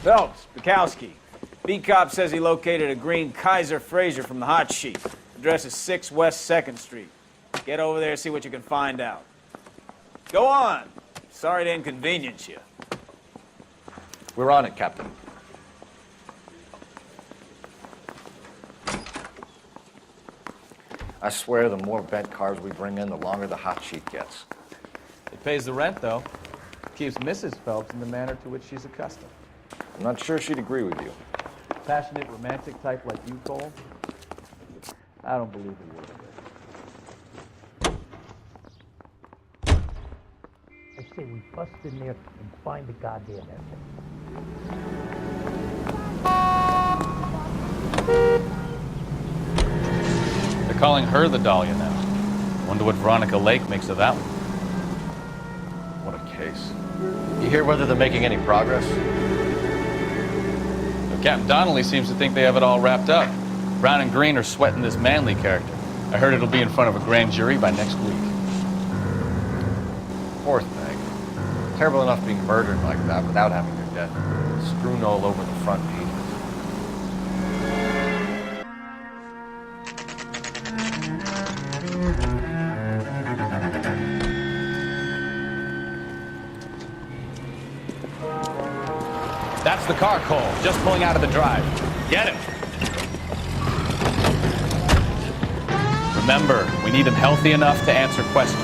Phelps, Bukowski. B-Cop says he located a green Kaiser Fraser from the hot sheet. Address is 6 West 2nd Street. Get over there, see what you can find out. Go on. Sorry to inconvenience you. We're on it, Captain. I swear the more bent cars we bring in, the longer the hot sheet gets. It pays the rent, though. Keeps Mrs. Phelps in the manner to which she's accustomed. I'm not sure she'd agree with you. Passionate, romantic type like you, Cole? I don't believe a word of it. I say we bust in there and find the goddamn essence. They're calling her the Dahlia now. Wonder what Veronica Lake makes of that one. What a case. You hear whether they're making any progress? Captain Donnelly seems to think they have it all wrapped up. Brown and Green are sweating this Manley character. I heard it'll be in front of a grand jury by next week. Poor thing. Terrible enough being murdered like that without having your death strewn all over the front pages. That's the car, Cole. Just pulling out of the drive. Get him. Remember, we need him healthy enough to answer questions.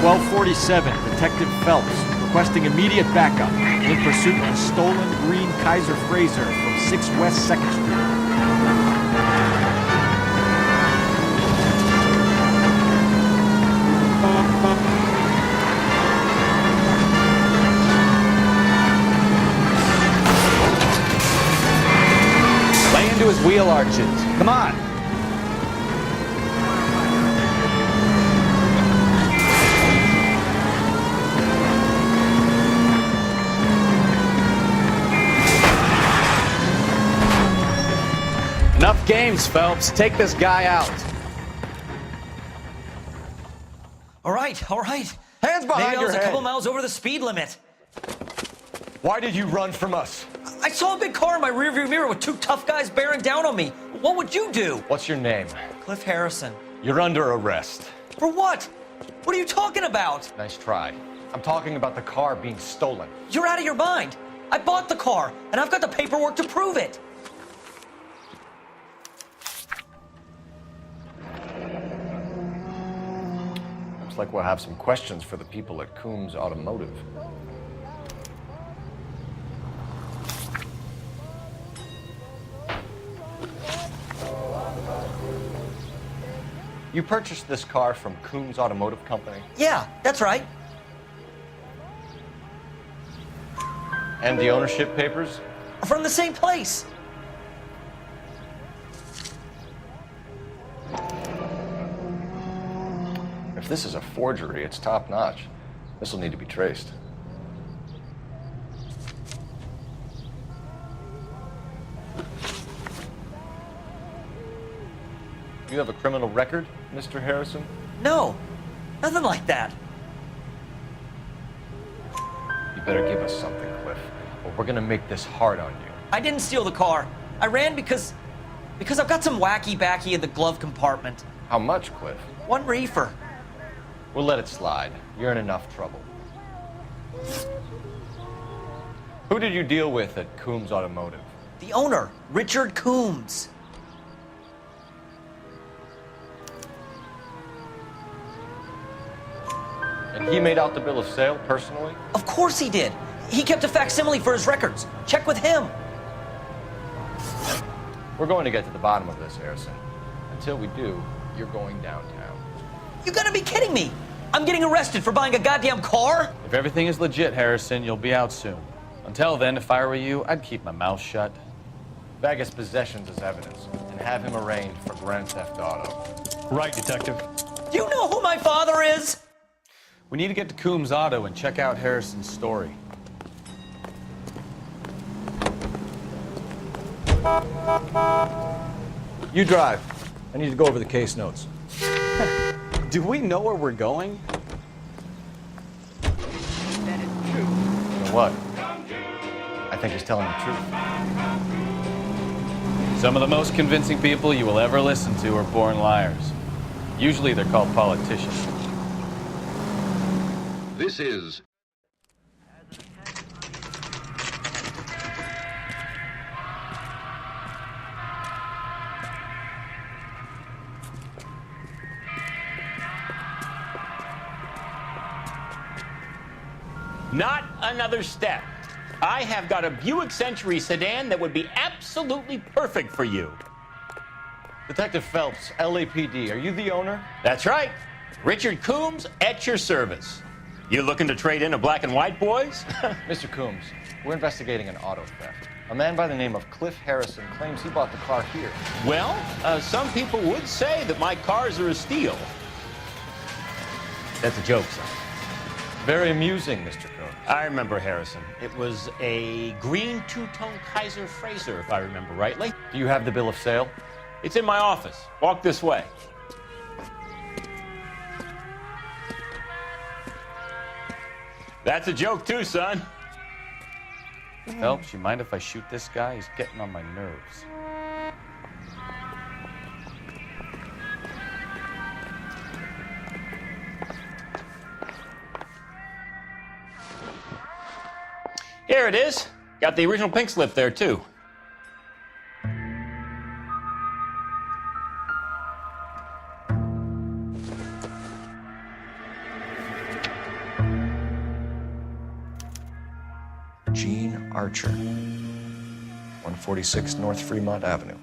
1247, Detective Phelps, requesting immediate backup in pursuit of a stolen green Kaiser Fraser from 6 West 2nd Street. To his wheel arches. Come on. Enough games, Phelps. Take this guy out. All right. Hands behind your head! Maybe I was a couple miles over the speed limit. Why did you run from us? I saw a big car in my rearview mirror with 2 tough guys bearing down on me. What would you do? What's your name? Cliff Harrison. You're under arrest. For what? What are you talking about? Nice try. I'm talking about the car being stolen. You're out of your mind. I bought the car, and I've got the paperwork to prove it. Looks like we'll have some questions for the people at Coombs Automotive. You purchased this car from Coombs Automotive Company? Yeah, that's right. And the ownership papers? From the same place. If this is a forgery, it's top-notch. This will need to be traced. You have a criminal record, Mr. Harrison? No, nothing like that. You better give us something, Cliff, or we're gonna make this hard on you. I didn't steal the car. I ran because I've got some wacky backy in the glove compartment. How much, Cliff? 1 reefer. We'll let it slide. You're in enough trouble. Who did you deal with at Coombs Automotive? The owner, Richard Coombs. And he made out the bill of sale personally? Of course he did. He kept a facsimile for his records. Check with him. We're going to get to the bottom of this, Harrison. Until we do, you're going downtown. You gotta be kidding me. I'm getting arrested for buying a goddamn car? If everything is legit, Harrison, you'll be out soon. Until then, if I were you, I'd keep my mouth shut. Bag his possessions as evidence and have him arraigned for grand theft auto. Right, Detective. Do you know who my father is? We need to get to Coombs Auto and check out Harrison's story. You drive. I need to go over the case notes. Do we know where we're going? You know think he's telling the truth. Some of the most convincing people you will ever listen to are born liars. Usually they're called politicians. This is Not another step. I have got a Buick Century sedan that would be absolutely perfect for you. Detective Phelps, LAPD, are you the owner? That's right. Richard Coombs at your service. You looking to trade in a black and white, boys? Mr. Coombs, we're investigating an auto theft. A man by the name of Cliff Harrison claims he bought the car here. Well, some people would say that my cars are a steal. That's a joke, son. Very amusing, Mr. Coombs. I remember Harrison. It was a green two-tone Kaiser Frazer, if I remember rightly. Do you have the bill of sale? It's in my office. Walk this way. That's a joke too, son. Phelps, you mind if I shoot this guy? He's getting on my nerves. Here it is. Got the original pink slip there, too. Gene Archer, 146 North Fremont Avenue.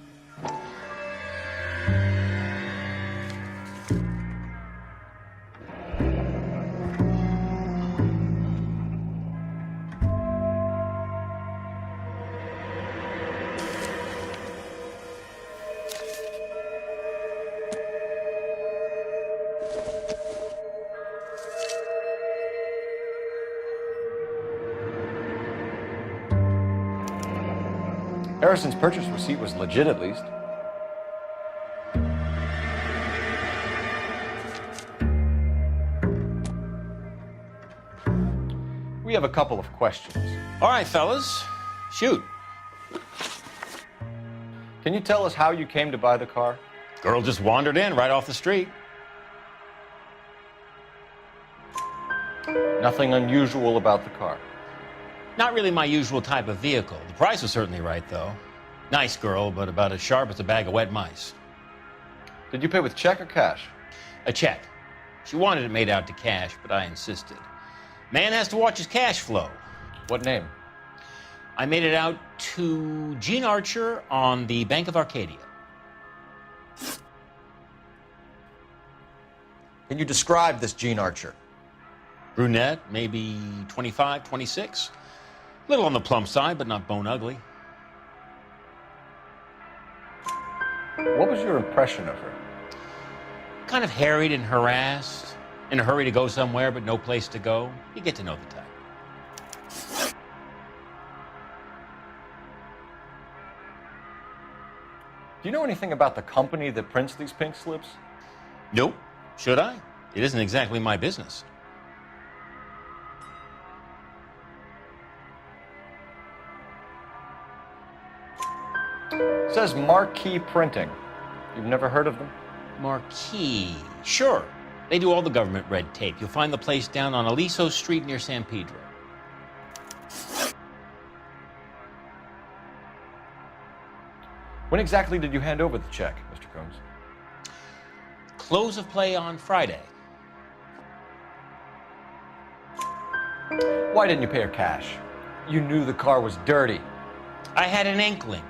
Harrison's purchase receipt was legit, at least. We have a couple of questions. All right, fellas. Shoot. Can you tell us how you came to buy the car? Girl just wandered in right off the street. Nothing unusual about the car. Not really my usual type of vehicle. The price was certainly right, though. Nice girl, but about as sharp as a bag of wet mice. Did you pay with check or cash? A check. She wanted it made out to cash, but I insisted. Man has to watch his cash flow. What name? I made it out to Gene Archer on the Bank of Arcadia. Can you describe this Gene Archer? Brunette, maybe 25, 26. Little on the plump side, but not bone ugly. What was your impression of her? Kind of harried and harassed. In a hurry to go somewhere, but no place to go. You get to know the type. Do you know anything about the company that prints these pink slips? Nope. Should I? It isn't exactly my business. It says Marquee Printing. You've never heard of them? Marquee. Sure. They do all the government red tape. You'll find the place down on Aliso Street near San Pedro. When exactly did you hand over the check, Mr. Coombs? Close of play on Friday. Why didn't you pay her cash? You knew the car was dirty. I had an inkling.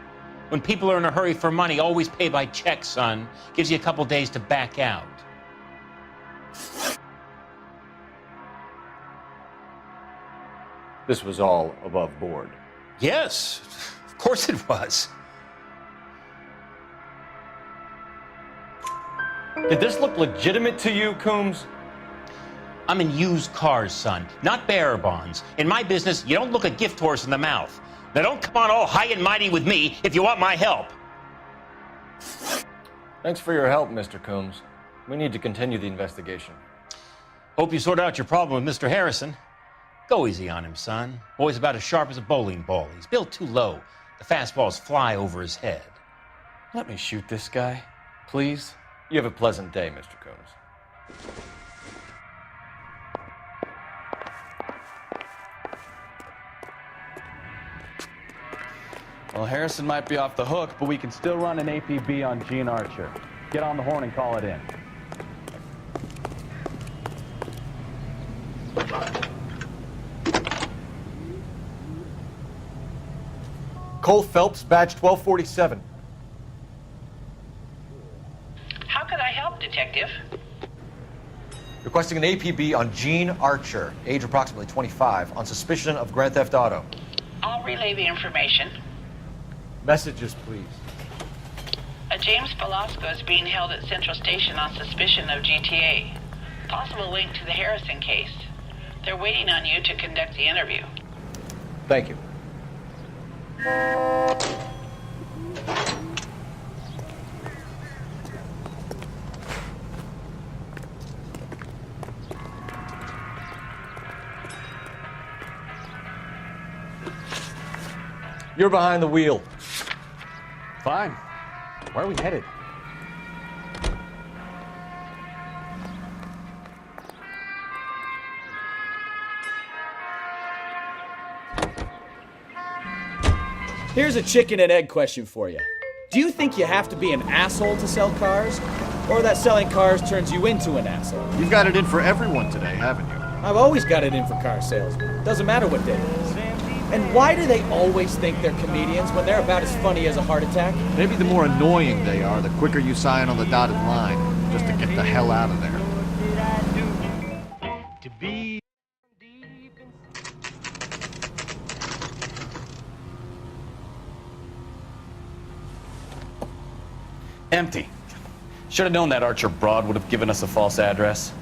When people are in a hurry for money, always pay by check, son. Gives you a couple days to back out. This was all above board. Yes, of course it was. Did this look legitimate to you, Coombs? I'm in used cars, son, not bearer bonds. In my business, you don't look a gift horse in the mouth. Now don't come on all high and mighty with me if you want my help. Thanks for your help, Mr. Coombs. We need to continue the investigation. Hope you sort out your problem with Mr. Harrison. Go easy on him, son. Boy's about as sharp as a bowling ball. He's built too low. The fastballs fly over his head. Let me shoot this guy, please. You have a pleasant day, Mr. Coons. Well, Harrison might be off the hook, but we can still run an APB on Gene Archer. Get on the horn and call it in. Cole Phelps, badge 1247. How could I help, Detective? Requesting an APB on Gene Archer, age approximately 25, on suspicion of Grand Theft Auto. I'll relay the information. Messages, please. A James Velasco is being held at Central Station on suspicion of GTA. Possible link to the Harrison case. They're waiting on you to conduct the interview. Thank you. You're behind the wheel. Fine. Where are we headed? Here's a chicken and egg question for you. Do you think you have to be an asshole to sell cars? Or that selling cars turns you into an asshole? You've got it in for everyone today, haven't you? I've always got it in for car salesmen. Doesn't matter what day it is. And why do they always think they're comedians when they're about as funny as a heart attack? Maybe the more annoying they are, the quicker you sign on the dotted line, just to get the hell out of there. Empty. Should have known that Archer broad would have given us a false address.